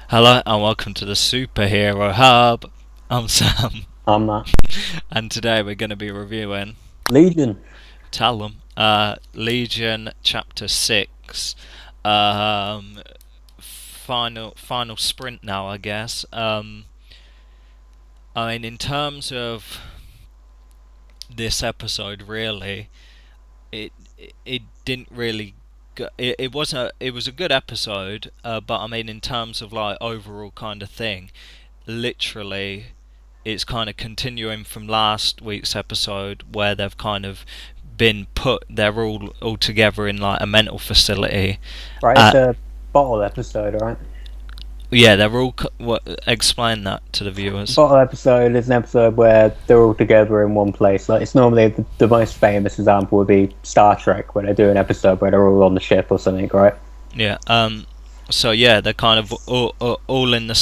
Hello and welcome to the Superhero Hub. I'm Sam, I'm that. and today we're going to be reviewing Legion. Tell 'em, Legion Chapter 6. Um, final sprint now, I guess. I mean, in terms of this episode, really, it didn't really. It was a good episode, but I mean, in terms of like overall kind of thing, literally it's kind of continuing from last week's episode where they've kind of they're all together in like a mental facility. Right, it's uh a bottle episode, right? yeah, they're all explain that to the viewers. Bottle episode is an episode where they're all together in one place. Like it's normally the most famous example would be Star Trek, where they do an episode where they're all on the ship or something, right? Yeah. So yeah, they're kind of all in the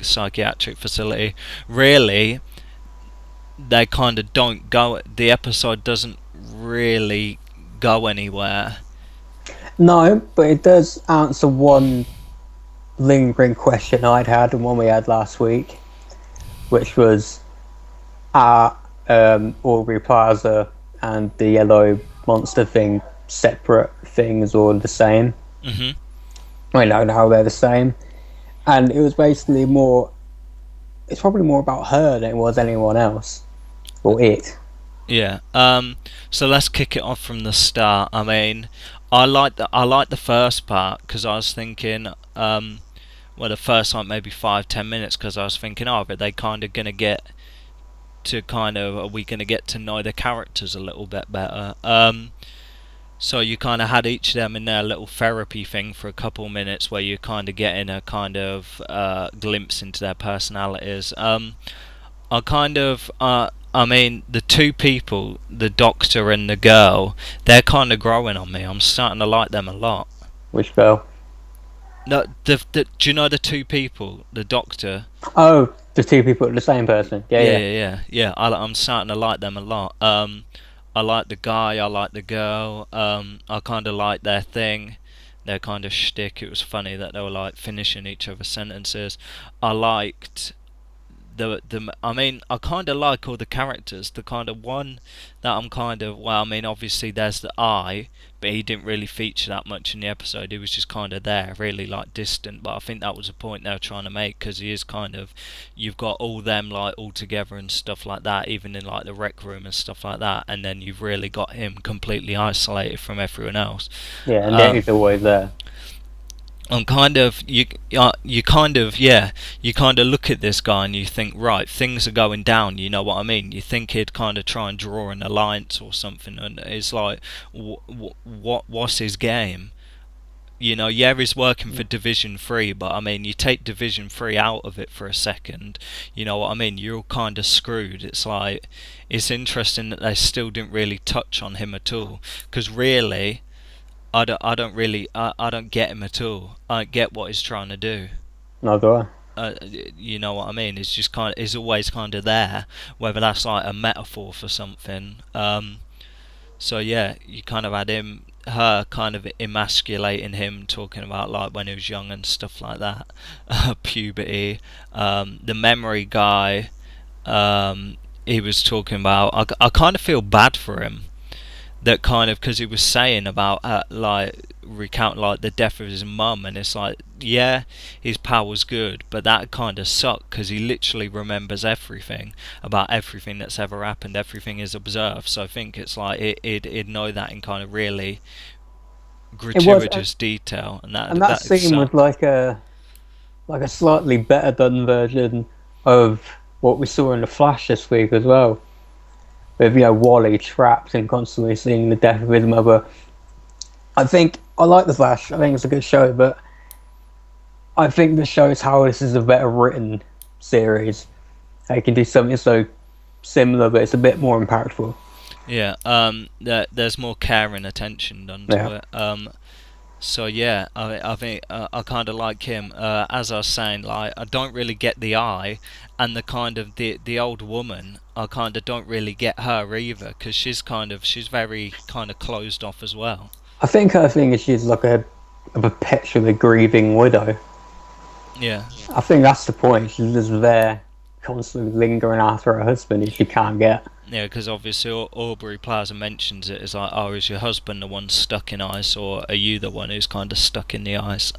psychiatric facility. Really, they kind of don't go. The episode doesn't really go anywhere. No, but it does answer one lingering question I'd had and one we had last week, which was are Aubrey Plaza and the yellow monster thing separate things or the same? Mhm. I don't know how they're the same. And it was basically more. It's probably more about her than it was anyone else, or it. Yeah. So let's kick it off from the start. I mean, I like the first part because I was thinking, well, the first like maybe 5-10 minutes because I was thinking, oh, but they kind of gonna get to kind of are we gonna get to know the characters a little bit better. So you kind of had each of them in their little therapy thing for a couple minutes where you kind of getting a kind of glimpse into their personalities. I mean, the two people, the doctor and the girl, they're kind of growing on me. I'm starting to like them a lot. Which girl? No, do you know the two people, the doctor? Oh, the two people are the same person. Yeah, Yeah, yeah. yeah, yeah, yeah. I'm starting to like them a lot. I like the guy. I like the girl. I kind of like their thing, their kind of shtick. It was funny that they were like finishing each other's sentences. I liked the I mean, I kind of like all the characters. The kind of one that I'm kind of, well, I mean, obviously there's the Eye, but he didn't really feature that much in the episode. He was just kind of there, really like distant. But I think that was a point they were trying to make because he is kind of, you've got all them like all together and stuff like that, even in like the rec room and stuff like that, and then you've really got him completely isolated from everyone else. Yeah, and Um, Lenny's always there. and kind of you kind of yeah you kind of look at this guy and you think, right, things are going down, you know what I mean? You think he'd kind of try and draw an alliance or something, and it's like, what's his game? You know, yeah, he's working for Division 3, but I mean, you take Division 3 out of it for a second, you know what I mean? You're all kind of screwed. It's like, it's interesting that they still didn't really touch on him at all, because really, I don't get him at all. I don't get what he's trying to do. No, do I? You know what I mean? It's just kind of, it's always kind of there, whether that's like a metaphor for something. So yeah, you kind of had her kind of emasculating him, talking about like when he was young and stuff like that, puberty. The memory guy, he was talking about. I kind of feel bad for him, that kind of, because he was saying about like recount like the death of his mum, and it's like, yeah, his pal was good, but that kind of sucked because he literally remembers everything about everything that's ever happened. Everything is observed, so I think it's like it'd know that in kind of really It was, gratuitous detail, and that and that that scene was sucked. like a slightly better done version of what we saw in the Flash this week as well. With Wally trapped and constantly seeing the death of his mother. I think I like the Flash. I think it's a good show, but I think this shows how this is a better written series. They can do something so similar, but it's a bit more impactful. Yeah, there's more care and attention done to Yeah. it. So yeah, I think I kind of like him. As I was saying, like, I don't really get the Eye, and the kind of the old woman. I kind of don't really get her either, because she's very kind of closed off as well. I think her thing is she's like a perpetually grieving widow. Yeah. I think that's the point. She's just there, constantly lingering after her husband, who she can't get. Yeah, because obviously Aubrey Plaza mentions it as like, oh, is your husband the one stuck in ice, or are you the one who's kind of stuck in the ice?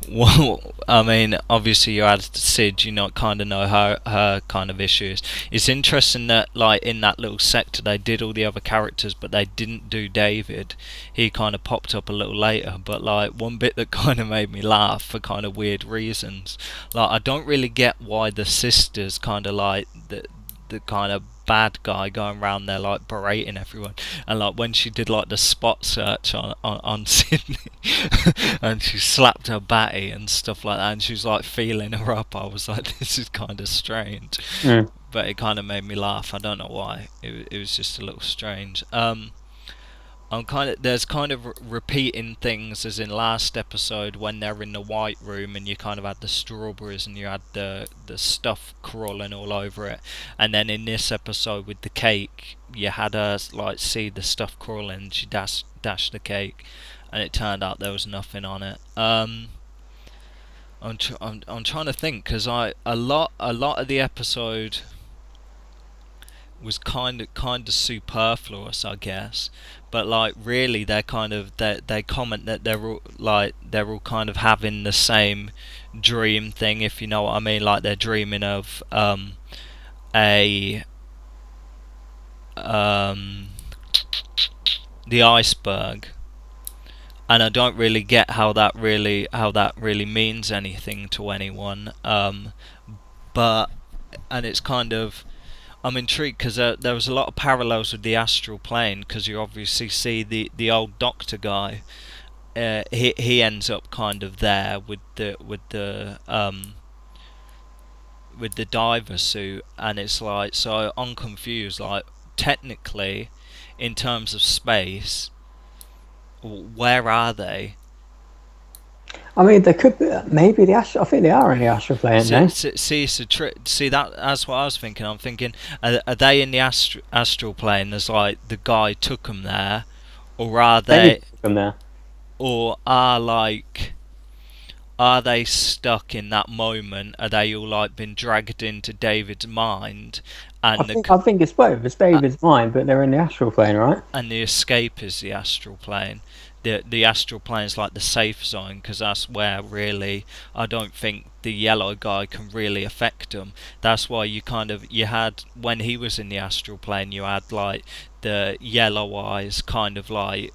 Well, I mean, obviously you had Sid, you know, kind of know her kind of issues. It's interesting that like in that little sector they did all the other characters, but they didn't do David. He kind of popped up a little later, but like one bit that kind of made me laugh for kind of weird reasons. Like I don't really get why the sisters kind of like the kind of bad guy going around there like berating everyone, and like when she did like the spot search on Sydney and she slapped her batty and stuff like that, and she was like feeling her up, I was like, this is kind of strange. Mm. But it kind of made me laugh. I don't know why. It was just a little strange. I'm kind of there's kind of repeating things as in last episode when they're in the white room and you kind of had the strawberries and you had the stuff crawling all over it, and then in this episode with the cake you had her like see the stuff crawling and she dashed the cake and it turned out there was nothing on it. I'm trying to think because a lot of the episode was kind of superfluous, I guess. But like really, they comment that they're all kind of having the same dream thing, if you know what I mean. Like they're dreaming of a um the iceberg, and I don't really get how that really means anything to anyone. But and it's kind of I'm intrigued because there was a lot of parallels with the astral plane because you obviously see the old doctor guy. He ends up kind of there with the diver suit, and it's like so I'm confused. Like technically, in terms of space, where are they? I mean, they could be, maybe the astral. I think they are in the astral plane now. See that that's what I was thinking. I'm thinking, are they in the astral plane as like the guy took them there, or are they, From there. or are they stuck in that moment? Are they all like been dragged into David's mind, and I think it's both. It's David's mind, but they're in the astral plane, right? and the escape is the astral plane. The astral plane is like the safe zone because that's where really I don't think the yellow guy can really affect them. That's why you had when he was in the astral plane, you had like the yellow eyes kind of like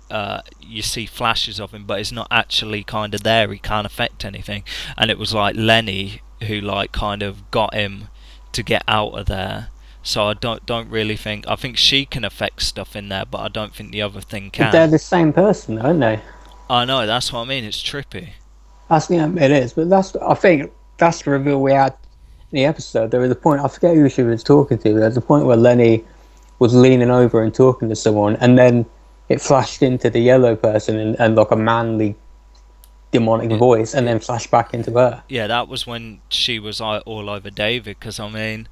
you see flashes of him, but it's not actually kind of there. He can't affect anything, and it was like Lenny who like kind of got him to get out of there. So I don't really think I think she can affect stuff in there, but I don't think the other thing But they're can. the same person, aren't they? I know that's what I mean. It's trippy. That's it is. But I think that's the reveal we had in the episode. There was a point. I forget who she was talking to. There was a point where Lenny was leaning over and talking to someone, and then it flashed into the yellow person and like a manly demonic voice, and then flashed back into her. Yeah, that was when she was like, all over David. Because I mean,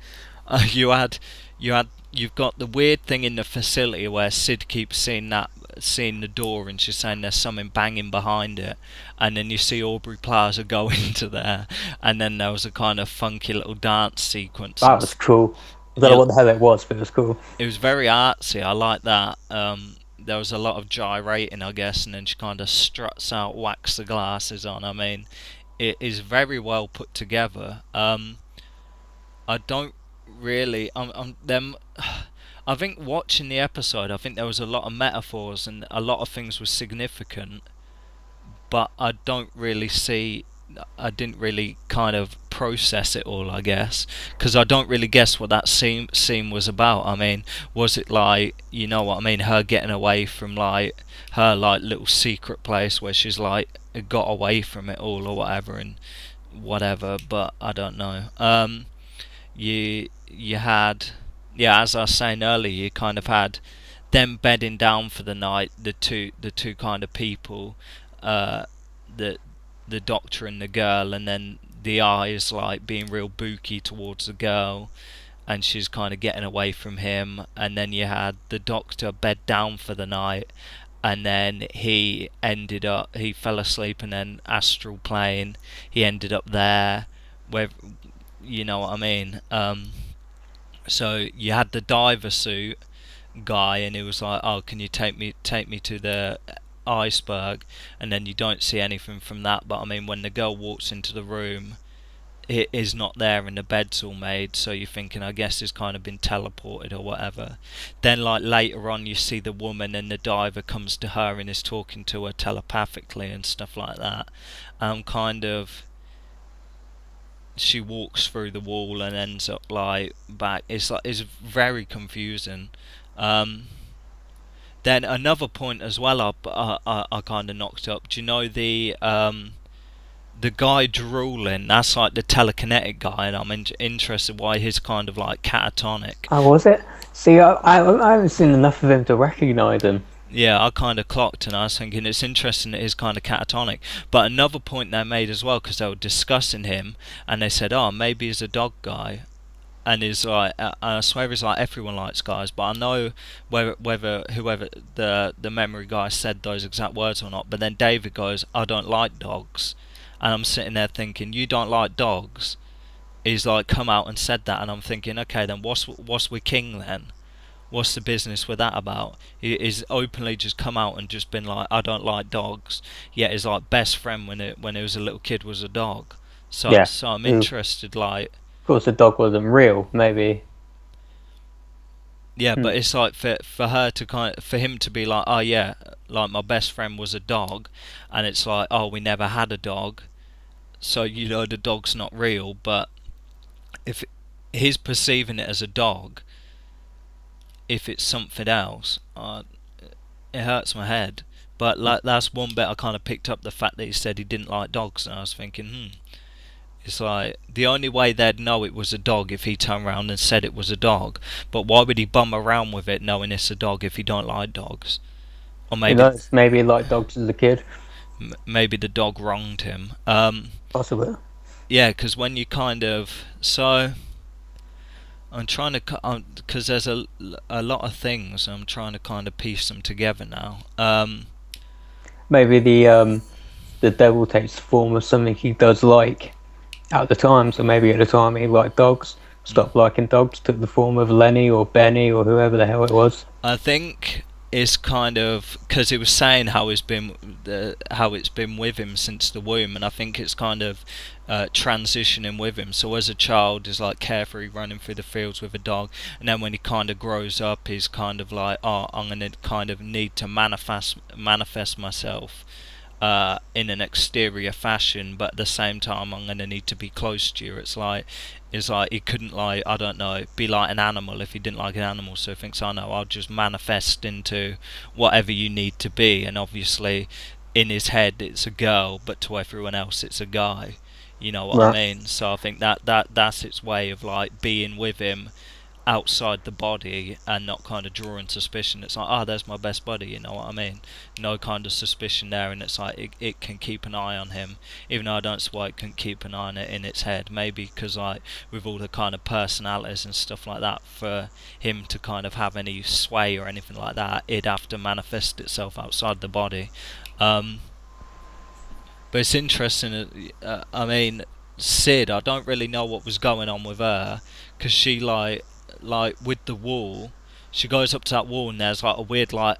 you've got the weird thing in the facility where Sid keeps seeing the door, and she's saying there's something banging behind it, and then you see Aubrey Plaza go into there, and then there was a kind of funky little dance sequence. That was cool. I don't know what the hell it was, but it was cool. It was very artsy. I like that. There was a lot of gyrating, I guess, and then she kind of struts out, whacks the glasses on. I mean, it is very well put together. I don't really. Them. I think watching the episode, I think there was a lot of metaphors and a lot of things were significant, but I didn't really kind of process it all, I guess, because I don't really guess what that scene was about. I mean, was it like, you know what I mean, her getting away from like her like little secret place where she's like got away from it all or whatever and whatever, but I don't know. You had, yeah, as I was saying earlier, you kind of had them bedding down for the night, the two kind of people, the the doctor and the girl, and then the eyes like being real booky towards the girl, and she's kind of getting away from him, and then you had the doctor bed down for the night, and then he fell asleep, and then astral plane, he ended up there, where, you know what I mean. So you had the diver suit guy, and he was like, "Oh, can you take me to the iceberg?" And then you don't see anything from that. But I mean, when the girl walks into the room, it is not there, and the bed's all made. So you're thinking, I guess it's kind of been teleported or whatever. Then, like, later on, you see the woman, and the diver comes to her and is talking to her telepathically and stuff like that. Kind of, she walks through the wall and ends up like back. It's very confusing. Um, then another point as well, I kind of knocked up. Do you know the guy drooling? That's like the telekinetic guy, and I'm interested why he's kind of like catatonic. Oh, was it? See, I haven't seen enough of him to recognise him. Yeah, I kind of clocked, and I was thinking it's interesting that he's kind of catatonic. But another point they made as well, because they were discussing him, and they said, "Oh, maybe he's a dog guy." And he's like, I swear he's like, everyone likes guys, but I know whether whoever the memory guy said those exact words or not. But then David goes, "I don't like dogs," and I'm sitting there thinking, "You don't like dogs?" He's like, come out and said that, and I'm thinking, okay, then what's with King then? What's the business with that about? He's openly just come out and just been like, "I don't like dogs," yet his like best friend when he was a little kid was a dog. So Yeah. so I'm Of interested, like. course, the dog wasn't real. Maybe. Yeah, Hmm. but it's like for her to for him to be like, "Oh yeah, like my best friend was a dog," and it's like, "Oh, we never had a dog," so you know the dog's not real. But if he's perceiving it as a dog, if it's something else, it hurts my head. But like that's one bit I kind of picked up, the fact that he said he didn't like dogs, and I was thinking, It's like the only way they'd know it was a dog if he turned around and said it was a dog. But why would he bum around with it knowing it's a dog if he don't like dogs? Or Who maybe knows? Maybe he liked dogs as a kid. maybe the dog wronged him. Possibly. Yeah, because when you kind of I'm trying to because there's a lot of things. I'm trying to kind of piece them together now. Maybe the devil takes the form of something he does like at the time. So maybe at the time he liked dogs, stopped liking dogs, took the form of Lenny or Benny or whoever the hell it was. I think it's kind of because he was saying how it's been with him since the womb, and I think it's kind of transitioning with him. So as a child, he's like carefree, running through the fields with a dog, and then when he kind of grows up, he's kind of like, "Oh, I'm gonna kind of need to manifest myself." In an exterior fashion, but at the same time, I'm gonna need to be close to you. It's like he couldn't, like, I don't know, be like an animal if he didn't like an animal. So he thinks, "I know, I'll just manifest into whatever you need to be." And obviously, in his head, it's a girl, but to everyone else, it's a guy. You know what I Right. mean? So I think that's its way of like being with him outside the body and not kind of drawing suspicion. It's like, "Oh, there's my best buddy," you know what I mean? No kind of suspicion there, and it's like it can keep an eye on him, even though I don't see why it can keep an eye on it in its head. Maybe because, like, with all the kind of personalities and stuff like that, for him to kind of have any sway or anything like that, it'd have to manifest itself outside the body. Um, but it's interesting. I mean, Sid, I don't really know what was going on with her, because she like with the wall, she goes up to that wall and there's like a weird like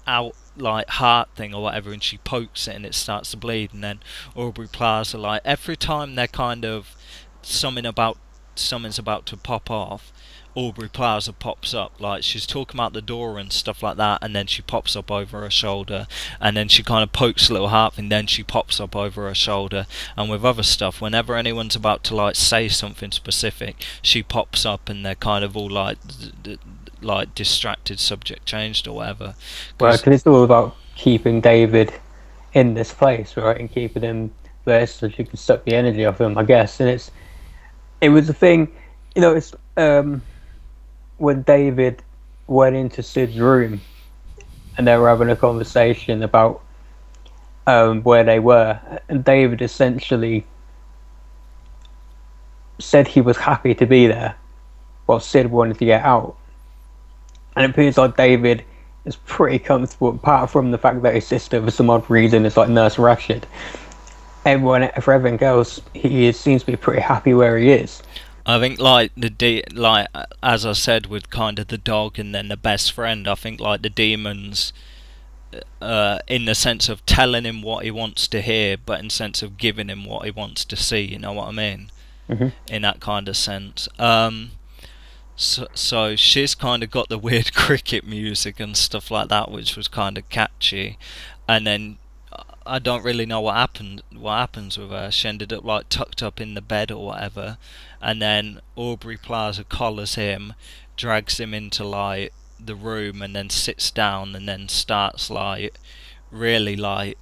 out like heart thing or whatever, and she pokes it and it starts to bleed. And then Aubrey Plaza, like every time they're kind of something about something's about to pop off, Aubrey Plaza pops up, like she's talking about the door and stuff like that, and then she pops up over her shoulder, and then she kind of pokes a little heart thing, then she pops up over her shoulder. And with other stuff, whenever anyone's about to like say something specific, she pops up, and they're kind of all like like distracted, subject changed or whatever. Well, Because because it's all about keeping David in this place, right, and keeping him there so you can suck the energy off him, I guess. And it was a thing, it's when David went into Sid's room and they were having a conversation about where they were, and David essentially said he was happy to be there, while Sid wanted to get out. And it appears like David is pretty comfortable. Apart from the fact that his sister, for some odd reason, is like Nurse Rashid. For everything else, seems to be pretty happy where he is. I think like like as I said with kind of the dog and then the best friend. I think like the demons, in the sense of telling him what he wants to hear, but in sense of giving him what he wants to see. You know what I mean? Hmm. In that kind of sense. So she's kind of got the weird cricket music and stuff like that, which was kind of catchy, and then I don't really know what happened. What happens with her? She ended up like tucked up in the bed or whatever, and then Aubrey Plaza collars him, drags him into like the room, and then sits down, and then starts like really like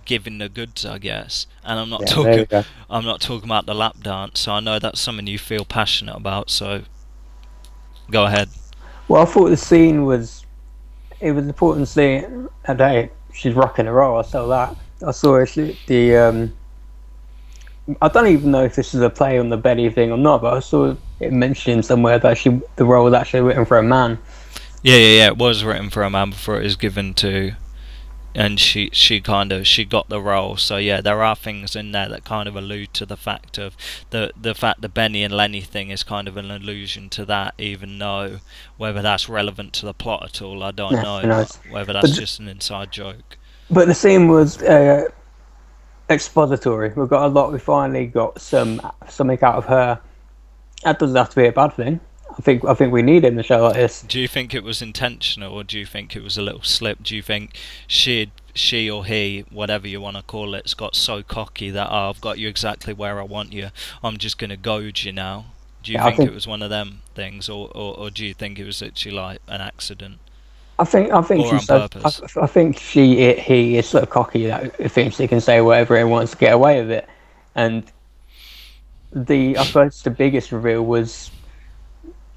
giving the goods, I guess. And I'm not Yeah, there talking, we go. I'm not talking about the lap dance. So I know that's something you feel passionate about. So go ahead. Well, I thought the scene was it was an important scene. And hey, she's rocking a roll. I saw that. I saw the. I don't even know if this is a play on the Betty thing or not, but I saw it mentioned somewhere that the role was actually written for a man. Yeah. It was written for a man before it was given to, and she got the role. So yeah, there are things in there that kind of allude to the fact of the fact the Benny and Lenny thing is kind of an allusion to that, even though whether that's relevant to the plot at all, I don't Yeah, know, who but knows? whether that's But just an inside joke. the scene was expository. We got a lot. We finally got something out of her. That doesn't have to be a bad thing. I think we need it in a show like this. Do you think it was intentional, or do you think it was a little slip? Do you think she or he, whatever you want to call it, has got so cocky that I've got you exactly where I want you. I'm just gonna goad you now. Do you Yeah, I think it think was one of them things, or do you think it was actually like an accident I think or she's on so. purpose? I think he is so cocky that he thinks he can say whatever he wants to get away with it. And I suppose the biggest reveal was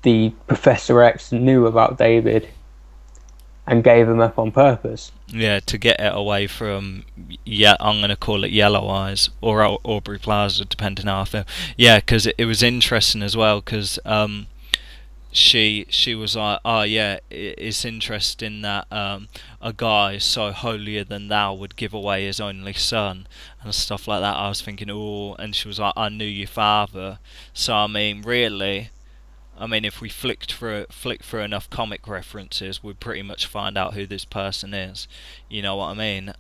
the Professor X knew about David and gave him up on purpose. Yeah, to get it away from, yeah, I'm gonna call it Yellow Eyes or Aubrey Plaza, depending how I feel. Yeah, because it was interesting as well, because she was like, oh yeah, it's interesting that a guy so holier than thou would give away his only son and stuff like that. I was thinking, oh, and she was like, I knew your father. So I mean, really, I mean, if we flick through enough comic references, we'd pretty much find out who this person is. You know what I mean?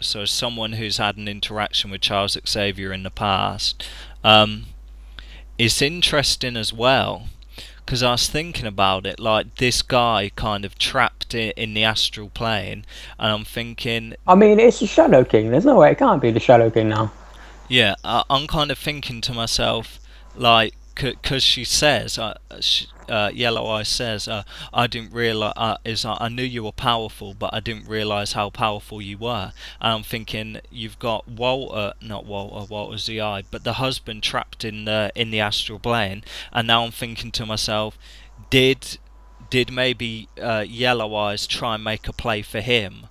So as someone who's had an interaction with Charles Xavier in the past, um, it's interesting as well, because I was thinking about it, like this guy kind of trapped in the astral plane, and I'm thinking, I mean, it's the Shadow King. There's no way it can't be the Shadow King now. yeah, I'm kind of thinking to myself, like, because she says, Yellow Eye says, I didn't realize, I knew you were powerful, but I didn't realize how powerful you were. And I'm thinking, you've got Walter, not Walter, Walter's the eye, but the husband trapped in the astral plane, and now I'm thinking to myself, did maybe Yellow Eyes try and make a play for him?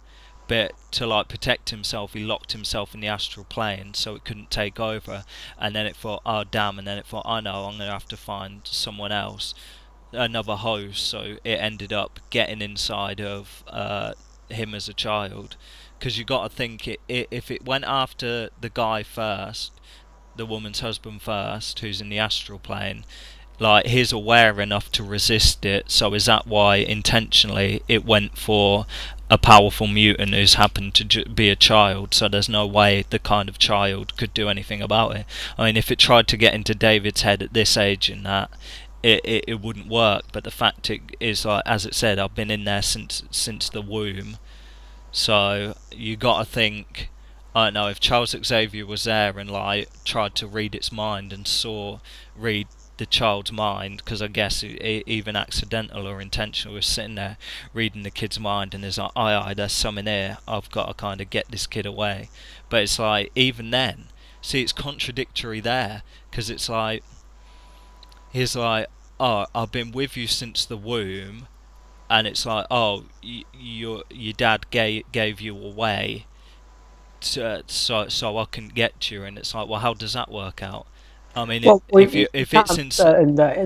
But to like protect himself, he locked himself in the astral plane so it couldn't take over. And then it thought, oh damn! And then it thought, I know, I'm gonna have to find someone else, another host. So it ended up getting inside of him as a child. Because you got to think, if it went after the guy first, the woman's husband first, who's in the astral plane, like he's aware enough to resist it. So is that why intentionally it went for a powerful mutant who's happened to be a child? So there's no way the kind of child could do anything about it. I mean, if it tried to get into David's head at this age and that, it wouldn't work. But the fact it is, like as it said, I've been in there since the womb. So you got to think, I don't know, if Charles Xavier was there and like tried to read its mind and read the child's mind, because I guess even accidental or intentional, was sitting there reading the kid's mind and is like, aye, there's something here, I've got to kind of get this kid away. But it's like, even then, see, it's contradictory there, because it's like, he's like, oh, I've been with you since the womb, and it's like, oh, your dad gave you away, so I can get you, and it's like, well, how does that work out? I mean, Well, if we if it's can't be in, certain that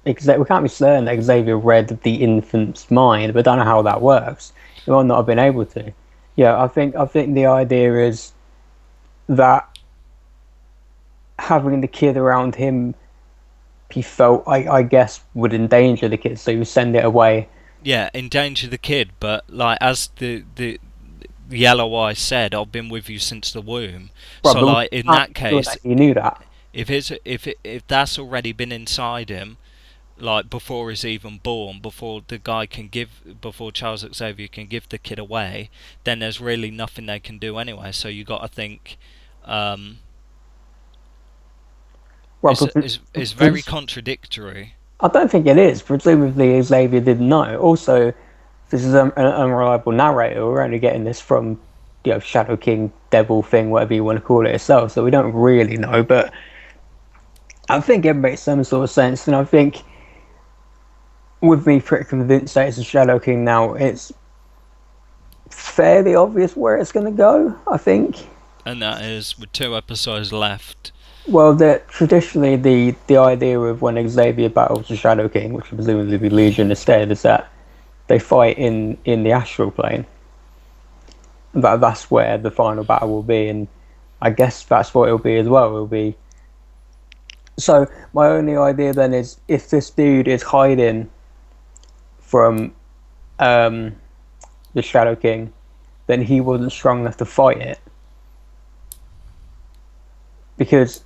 we can't be certain that Xavier read the infant's mind, but I don't know how that works. He might not have been able to. Yeah, I think the idea is that having the kid around him, he felt, I guess, would endanger the kid, so he would send it away. Yeah, endanger the kid, but like as the yellow eye said, I've been with you since the womb. Right, So but we like in can't that be sure case, that he knew that. if that's already been inside him, like before he's even born, before Charles Xavier can give the kid away, then there's really nothing they can do anyway. So you got to think, um, Right, it's very contradictory. I don't think it is. Presumably, Xavier didn't know. Also, this is an unreliable narrator. We're only getting this from, Shadow King, Devil thing, whatever you want to call it itself. So we don't really know. But I think it makes some sort of sense. And I think, with me pretty convinced that it's a Shadow King now, it's fairly obvious where it's going to go, I think. And that is with 2 episodes left. Well, traditionally, the idea of when Xavier battles the Shadow King, which will presumably be Legion instead, is that they fight in the astral plane. That's where the final battle will be, and I guess that's what it'll be as well. It'll be. So my only idea then is, if this dude is hiding from the Shadow King, then he wasn't strong enough to fight it, because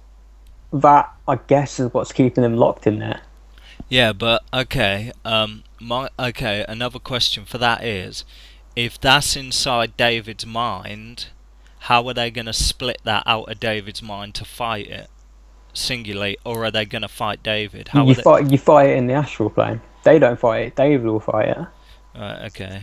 that, I guess, is what's keeping him locked in there. Yeah, but okay. Another question for that is, if that's inside David's mind, how are they going to split that out of David's mind to fight it singularly, or are they going to fight David? How are they? You fight it in the astral plane. They don't fight it. David will fight it. Right, okay.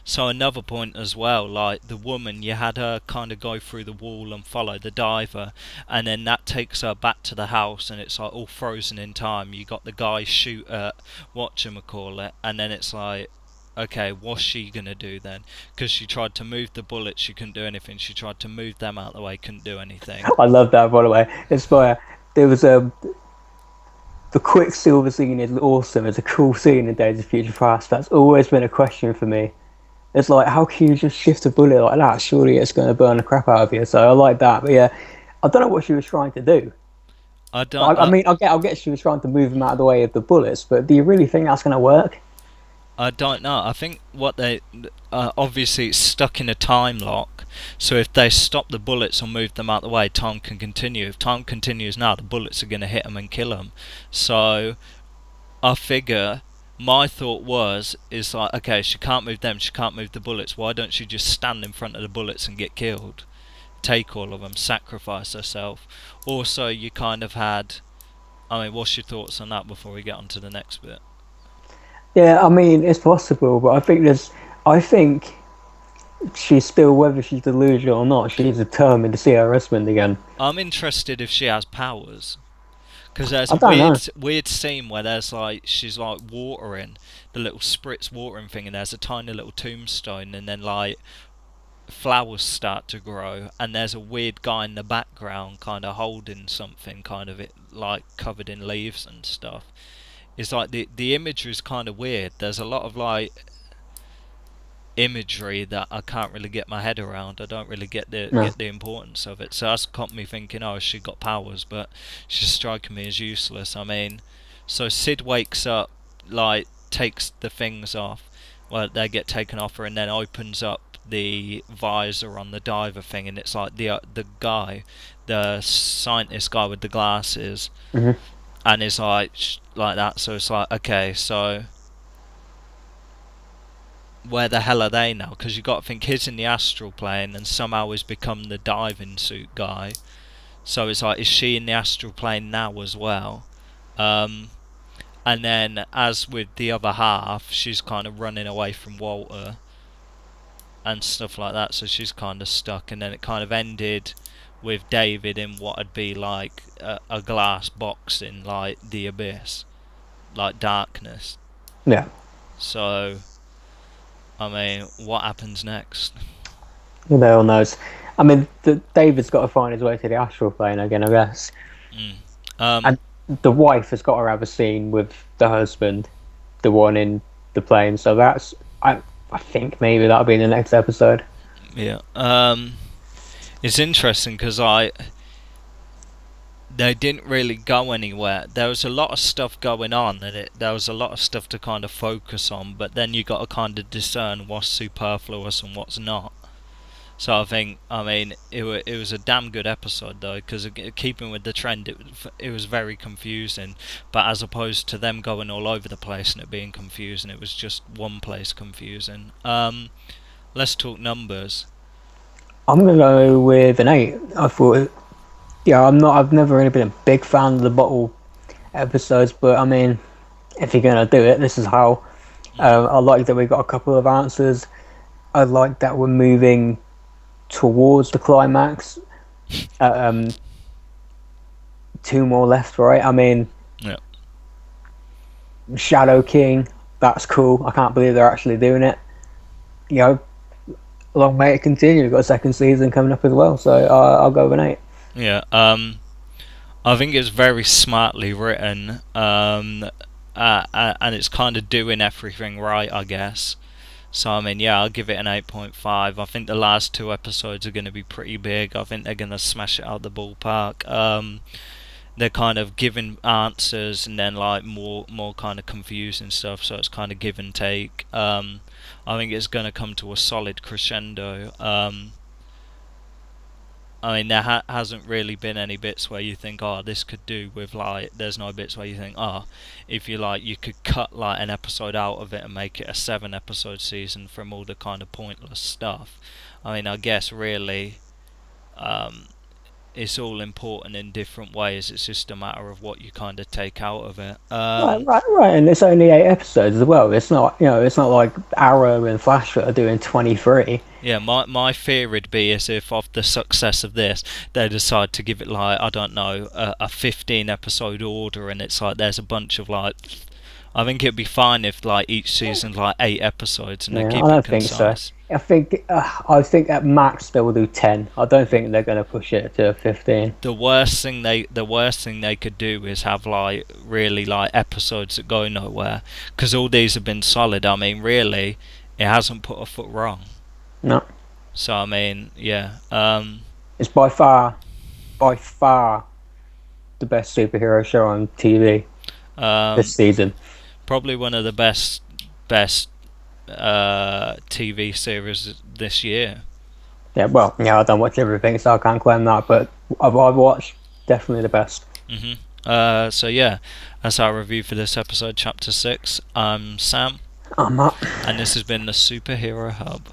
So another point as well, like the woman, you had her kind of go through the wall and follow the diver, and then that takes her back to the house, and it's like all frozen in time. You got the guy shoot at whatchamacallit, and then it's like, okay, what's she gonna do then? Because she tried to move the bullets, she couldn't do anything. She tried to move them out of the way, couldn't do anything. I love that, by the way. It's where there was the Quicksilver scene is awesome. It's a cool scene in Days of Future Past. That's always been a question for me. It's like, how can you just shift a bullet like that? Surely it's going to burn the crap out of you. So I like that. But yeah, I don't know what she was trying to do. I don't. I mean, I'll get she was trying to move them out of the way of the bullets, but do you really think that's going to work? I don't know. I think what they obviously it's stuck in a time lock. So if they stop the bullets or move them out the way, time can continue. If time continues now, the bullets are going to hit them and kill them. So I figure my thought is like, okay, she can't move them, she can't move the bullets. Why don't she just stand in front of the bullets and get killed? Take all of them, sacrifice herself. Also, you kind of had. I mean, what's your thoughts on that before we get on to the next bit? Yeah, I mean, it's possible, but I think she's still, whether she's delusional or not, she's determined to see her husband again. I'm interested if she has powers. Because there's I a don't know. weird scene where there's like, she's like watering, the little spritz watering thing, and there's a tiny little tombstone, and then like, flowers start to grow, and there's a weird guy in the background kind of holding something, kind of it like covered in leaves and stuff. It's like the imagery is kind of weird. There's a lot of like imagery that I can't really get my head around. I don't really get the importance of it. So that's got me thinking, oh, she got powers, but she's striking me as useless. I mean, so Sid wakes up, like takes the things off. Well, they get taken off her, and then opens up the visor on the diver thing, and it's like the guy, the scientist guy with the glasses. Mm-hmm. And it's like that, so it's like, okay, so where the hell are they now? Because you got to think he's in the astral plane and somehow he's become the diving suit guy. So it's like, is she in the astral plane now as well? And then, as with the other half, she's kind of running away from Walter and stuff like that, so she's kind of stuck. And then it kind of ended with David in what would be like a glass box in like the abyss, like darkness. Yeah. So, I mean, what happens next? Who the hell knows? I mean, David's got to find his way to the astral plane again, I guess. the wife has got to have a scene with the husband, the one in the plane. So that's I think maybe that'll be in the next episode. Yeah. It's interesting because they didn't really go anywhere. There was a lot of stuff going on, and there was a lot of stuff to kind of focus on. But then you got to kind of discern what's superfluous and what's not. So I think, I mean, it was a damn good episode though, because keeping with the trend, it was very confusing. But as opposed to them going all over the place and it being confusing, it was just one place confusing. Let's talk numbers. I'm gonna go with an 8. I thought, yeah, I've never really been a big fan of the bottle episodes, but I mean, if you're gonna do it, this is how. I like that we got a couple of answers. I like that we're moving towards the climax. 2 more left, right? I mean, Yeah. Shadow King, that's cool. I can't believe they're actually doing it. You know, long may it continue. We've got a second season coming up as well, so I'll go with an 8. Yeah. I think it's very smartly written. And it's kind of doing everything right, I guess. So I mean, yeah, I'll give it an 8.5. I think the last 2 episodes are going to be pretty big. I think they're going to smash it out the ballpark. They're kind of giving answers and then like more kind of confusing stuff. So it's kind of give and take. I think it's going to come to a solid crescendo. I mean, there hasn't really been any bits where you think, oh, this could do with, like, there's no bits where you think, oh, if you like, you could cut, like, an episode out of it and make it a 7-episode season from all the kind of pointless stuff. I mean, I guess, really, it's all important in different ways. It's just a matter of what you kind of take out of it. Right, and it's only 8 episodes as well. It's not, it's not like Arrow and Flash that are doing 23. Yeah, my fear would be is if of the success of this, they decide to give it like, I don't know, a 15-episode order, and it's like there's a bunch of like, I think it'd be fine if like each season's like 8 episodes and they keep I don't it concise. think so. I think at max they will do 10. I don't think they're going to push it to 15. The worst thing they could do is have like really like episodes that go nowhere, because all these have been solid. I mean, really, it hasn't put a foot wrong. No. So I mean, yeah. It's by far the best superhero show on TV this season. Probably one of the best TV series this year. Yeah, well, I don't watch everything, so I can't claim that, but I've watched definitely the best. So yeah, that's our review for this episode, Chapter 6. I'm Sam. I'm Matt. And this has been the Superhero Hub.